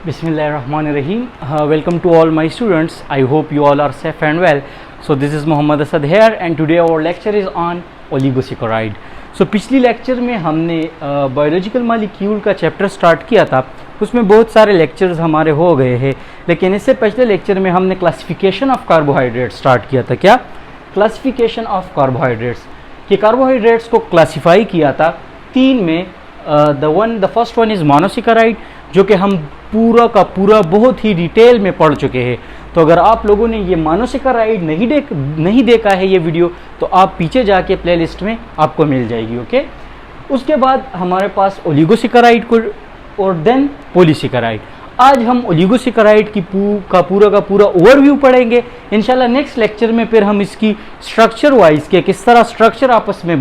Bismillahirrahmanirrahim. Welcome to all my students. I hope you all are safe and well. So this is Muhammad Asad here and today our lecture is on oligosaccharide. So पिछली lecture में हमने biological molecule का chapter start किया था, उसमें बहुत सारे lectures हमारे हो गए हैं, लेकिन इससे पिछले लेक्चर में हमने क्लासिफिकेशन ऑफ कार्बोहाइड्रेट स्टार्ट किया था। क्या? क्लासिफिकेशन ऑफ कार्बोहाइड्रेट्स, कि कार्बोहाइड्रेट्स को क्लासिफाई किया था तीन में। The first one is monosaccharide, जो कि हम पूरा का पूरा बहुत ही डिटेल में पढ़ चुके हैं। तो अगर आप लोगों ने ये मोनोसेकेराइड नहीं देखा है ये वीडियो, तो आप पीछे जाके प्लेलिस्ट में आपको मिल जाएगी। ओके, उसके बाद हमारे पास ओलिगोसेकेराइड को और देन पॉलीसेकेराइड। आज हम ओलिगोसेकेराइड की पूरा ओवरव्यू पढ़ेंगे इंशाल्लाह। नेक्स्ट लेक्चर में फिर हम इसकी स्ट्रक्चर वाइज के किस तरह स्ट्रक्चर आपस में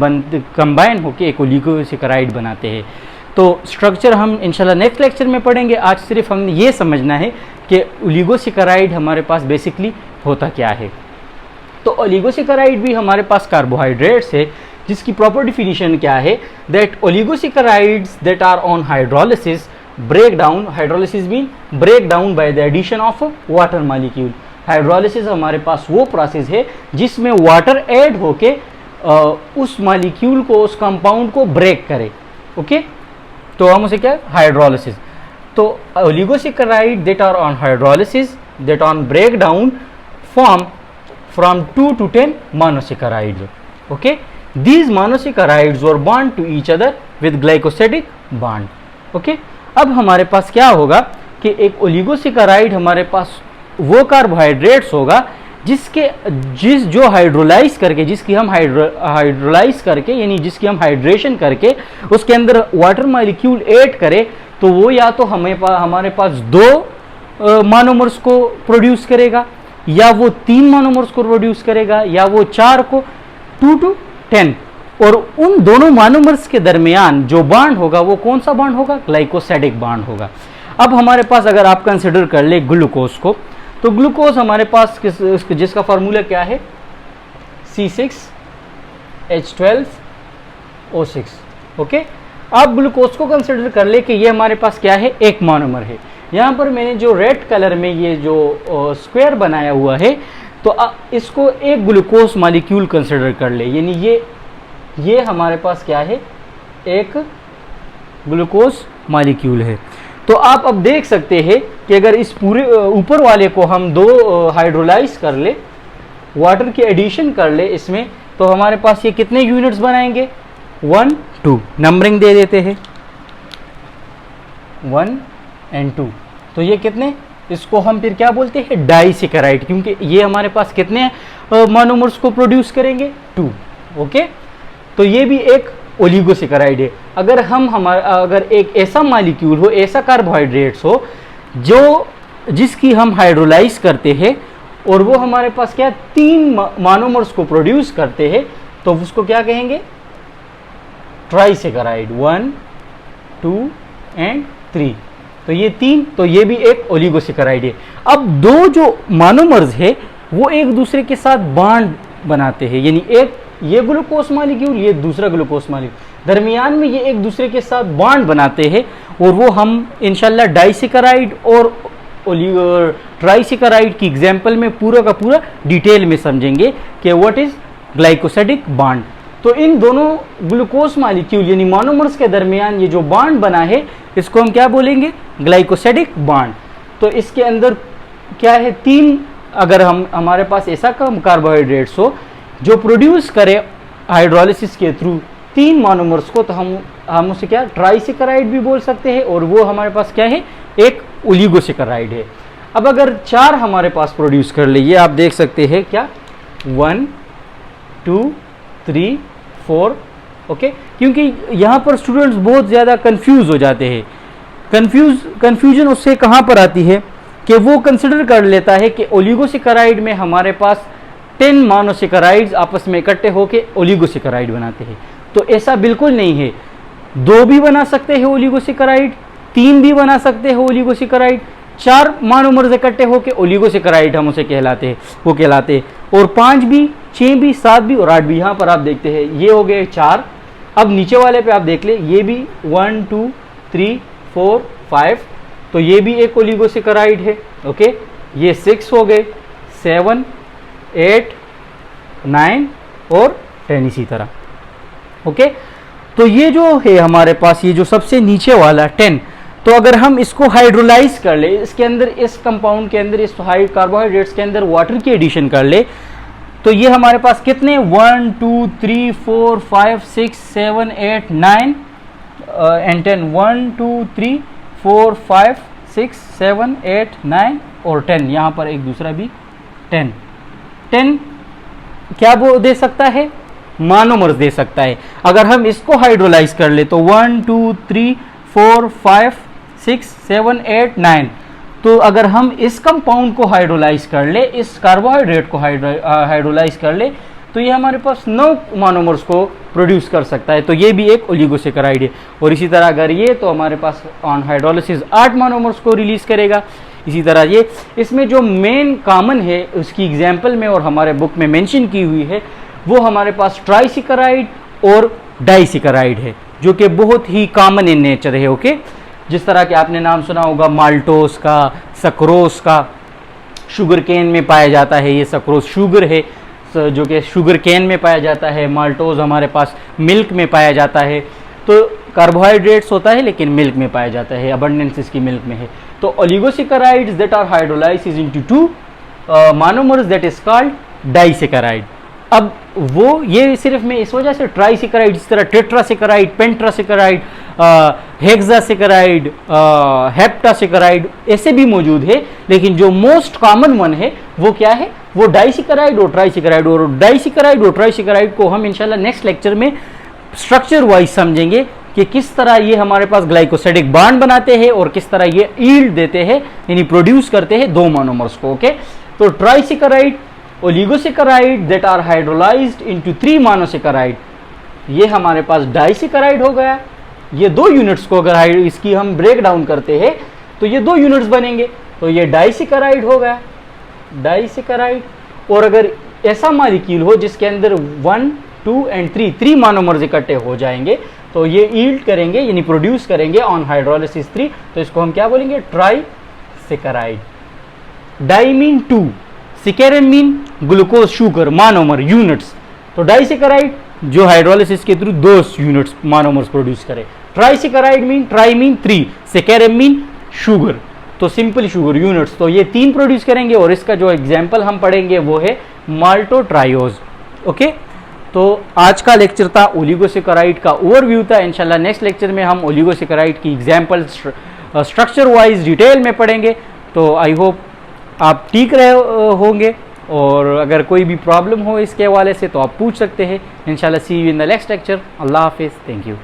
कंबाइन होकर एक ओलिगोसेकेराइड बनाते हैं, तो स्ट्रक्चर हम इंशाल्लाह नेक्स्ट लेक्चर में पढ़ेंगे। आज सिर्फ हमने ये समझना है कि ओलिगोसेकेराइड हमारे पास बेसिकली होता क्या है। तो ओलिगोसेकेराइड भी हमारे पास कार्बोहाइड्रेट्स है, जिसकी प्रॉपर डिफिनीशन क्या है, that oligosaccharides that are on hydrolysis break down, hydrolysis mean break down by the addition of water molecule. Hydrolysis हमारे पास वो प्रोसेस है जिसमें वाटर ऐड होके उस मॉलिक्यूल को, उस कंपाउंड को ब्रेक करे। ओके, तो हम उसे क्या, हाइड्रोलिसिस। तो oligosaccharide that are on hydrolysis that on break down form from 2 to 10 monosaccharides. Okay, these monosaccharides were bound to each other with glycosidic bond. Okay, अब हमारे पास क्या होगा कि एक ओलिगोसेकेराइड हमारे पास वो कार्बोहाइड्रेट्स होगा जो हाइड्रोलाइज करके, जिसकी हम हाइड्रोलाइज करके यानी जिसकी हम हाइड्रेशन करके उसके अंदर वाटर मॉलिक्यूल ऐड करें, तो वो या तो हमारे पास 2 मोनोमर्स को प्रोड्यूस करेगा, या वो 3 मोनोमर्स को प्रोड्यूस करेगा, या वो 4 को, 2 to 10। और उन दोनों मोनोमर्स के दरमियान जो बॉन्ड होगा वो कौन सा बॉन्ड होगा? ग्लाइकोसिडिक बॉन्ड होगा। अब हमारे पास अगर आप कंसिडर कर ले ग्लूकोज को, तो ग्लूकोज हमारे पास जिसका फार्मूला क्या है, C6H12O6। ओके, आप ग्लूकोज को कंसिडर कर ले कि ये हमारे पास क्या है, एक मोनोमर है। यहाँ पर मैंने जो रेड कलर में ये जो स्क्वायर बनाया हुआ है, तो इसको एक ग्लूकोज मॉलिक्यूल कंसिडर कर ले, यानी ये हमारे पास क्या है, एक ग्लूकोज मॉलिक्यूल है। तो आप अब देख सकते हैं कि अगर इस पूरे ऊपर वाले को हम 2 हाइड्रोलाइज कर ले, वाटर की एडिशन कर ले इसमें, तो हमारे पास ये कितने यूनिट्स बनाएंगे, 1 2। नंबरिंग दे देते हैं 1 और 2, तो ये कितने, इसको हम फिर क्या बोलते हैं, डाइसेकेराइड, क्योंकि ये हमारे पास कितने मोनोमर्स को प्रोड्यूस करेंगे, 2। ओके, तो ये भी एक ओलिगोसेकेराइड है। अगर एक ऐसा मॉलिक्यूल हो, ऐसा कार्बोहाइड्रेट्स हो जिसकी हम हाइड्रोलाइज करते हैं और वो हमारे पास क्या 3 मोनोमर्स को प्रोड्यूस करते हैं, तो उसको क्या कहेंगे, ट्राइसेकेराइड, 1 2 और 3। तो ये 3, तो ये भी एक ओलिगोसेकेराइड है। अब 2 जो मोनोमर्स है वो एक दूसरे के साथ बॉन्ड बनाते हैं, यानी एक ये ग्लूकोज मॉलिक्यूल, ये दूसरा ग्लूकोज मॉलिक्यूल, दरमियान में ये एक दूसरे के साथ बॉन्ड बनाते हैं, और वो हम इंशाल्लाह डाइसेकेराइड और ट्राइसेकेराइड की एग्जांपल में पूरा का पूरा डिटेल में समझेंगे कि व्हाट इज ग्लाइकोसिडिक बॉन्ड। तो इन दोनों ग्लूकोज मॉलिक्यूल यानी मोनोमर्स के दरमियान ये जो बॉन्ड बना है, इसको हम क्या बोलेंगे, ग्लाइकोसिडिक बॉन्ड। तो इसके अंदर क्या है, 3, अगर हमारे पास ऐसा कार्बोहाइड्रेट्स हो जो प्रोड्यूस करे हाइड्रोलिसिस के थ्रू 3 मोनोमर्स को, तो हम उसे क्या, ट्राइसेकेराइड भी बोल सकते हैं, और वो हमारे पास क्या है, एक ओलिगोसेकेराइड है। अब अगर 4 हमारे पास प्रोड्यूस कर ले, ये आप देख सकते हैं क्या, 1 2 3 4। ओके, क्योंकि यहाँ पर स्टूडेंट्स बहुत ज़्यादा कंफ्यूज हो जाते हैं। कंफ्यूजन उससे कहाँ पर आती है कि वो कंसिडर कर लेता है कि ओलिगोसेकेराइड में हमारे पास 10 मोनोसेकेराइड्स आपस में इकट्ठे होकर ओलिगोसेकेराइड बनाते हैं। तो ऐसा बिल्कुल नहीं है, 2 भी बना सकते हैं ओलिगोसेकेराइड, 3 भी बना सकते हैं ओलिगोसेकेराइड, 4 मोनोमर्स इकट्ठे होकर ओलिगोसेकेराइड हम उसे कहलाते हैं, और 5 भी, 6 भी, 7 भी और 8 भी। यहाँ पर आप देखते हैं ये हो गए 4। अब नीचे वाले पे आप देख ले, ये भी 1 2 3 4 5, तो ये भी एक ओलिगोसेकेराइड है। ओके, ये 6 हो गए, 7, 8, 9 और 10 इसी तरह। ओके, तो ये जो है हमारे पास, ये जो सबसे नीचे वाला 10, तो अगर हम इसको हाइड्रोलाइज कर ले, इसके अंदर, इस कंपाउंड के अंदर, इस कार्बोहाइड्रेट्स के अंदर वाटर की एडिशन कर ले, तो ये हमारे पास कितने 1 2 3 4 5 6 7 8 9 एंड 10, 1 2 3 4 5 6 7 8 9 और 10, यहाँ पर एक दूसरा भी 10 क्या वो दे सकता है, मोनोमर्स दे सकता है। अगर हम इसको हाइड्रोलाइज कर ले तो 1 2 3 4 5 6 7 8 9, तो अगर हम इस कंपाउंड को हाइड्रोलाइज कर ले, इस कार्बोहाइड्रेट को हाइड्रोलाइज कर ले, तो ये हमारे पास 9 मोनोमर्स को प्रोड्यूस कर सकता है। तो ये भी एक ओलिगोसेकेराइड है। और इसी तरह अगर ये, तो हमारे पास ऑन हाइड्रोलिसिस 8 मोनोमर्स को रिलीज करेगा। इसी तरह ये, इसमें जो मेन कॉमन है उसकी एग्जाम्पल में और हमारे बुक में मेंशन की हुई है, वो हमारे पास ट्राइसेकेराइड और डाइसेकेराइड है, जो कि बहुत ही कॉमन इन नेचर है। ओके, जिस तरह के आपने नाम सुना होगा माल्टोस का, सक्रोस का, शुगर केन में पाया जाता है, ये सक्रोस शुगर है जो कि शुगर केन में पाया जाता है, माल्टोज हमारे पास मिल्क में पाया जाता है। तो कार्बोहाइड्रेट्स होता है लेकिन मिल्क में पाया जाता है, अबंडेंस इसकी मिल्क में है। तो oligosaccharides that are hydrolysed into 2 monomers that is called disaccharide. अब वो ये सिर्फ मैं इस वजह से ट्राइसेकेराइड, जिस तरह टेट्रासेकेराइड, पेंट्रासेकेराइड, हेक्सासेकेराइड, हेप्टासेकेराइड ऐसे भी मौजूद है, लेकिन जो मोस्ट कॉमन वन है वो क्या है, वो डाइसेकेराइड और ट्राइसेकेराइड। और डाइसेकेराइड और ट्राइसेकेराइड को हम इंशाल्लाह नेक्स्ट लेक्चर में स्ट्रक्चर वाइज समझेंगे कि किस तरह ये हमारे पास ग्लाइकोसाइडिक बॉन्ड बनाते हैं और किस तरह ये ईल्ड देते हैं, यानी प्रोड्यूस करते हैं 2 मोनोमर्स को। ओके, तो trisaccharide, oligosaccharide that are hydrolysed into 3 monosaccharide, ये हमारे पास डाइसेकेराइड हो गया। ये 2 यूनिट्स को अगर इसकी हम ब्रेक डाउन करते हैं तो ये 2 यूनिट्स बनेंगे, तो ये डाइसेकेराइड हो गया, डाइसेकेराइड। और अगर ऐसा मॉलिक्यूल हो जिसके अंदर 1 2 एंड 3 मोनोमर्स इकट्ठे हो जाएंगे, तो ये ईल्ड करेंगे, यानी प्रोड्यूस करेंगे ऑन हाइड्रोलिसिस 3, तो इसको हम क्या बोलेंगे, trisaccharide. Di mean 2, saccharon mean glucose sugar, monomer units. तो डाइसेकेराइड जो हाइड्रोलिसिस के थ्रू 2 यूनिट्स मोनोमर्स प्रोड्यूस करे। Trisaccharide mean, tri mean 3, saccharon mean sugar, तो सिंपल शुगर यूनिट्स, तो ये 3 प्रोड्यूस करेंगे। और इसका जो एग्जाम्पल हम पढ़ेंगे वो है माल्टोट्रायोज। ओके, तो आज का लेक्चर था ओलिगोसेकेराइड का ओवरव्यू था। इंशाल्लाह नेक्स्ट लेक्चर में हम ओलिगोसेकेराइड की एग्जाम्पल स्ट्रक्चर वाइज डिटेल में पढ़ेंगे। तो आई होप आप ठीक रहे होंगे, और अगर कोई भी प्रॉब्लम हो इसके हवाले से तो आप पूछ सकते हैं। इंशाल्लाह see you in the next lecture. अल्लाह हाफिज़, थैंक यू।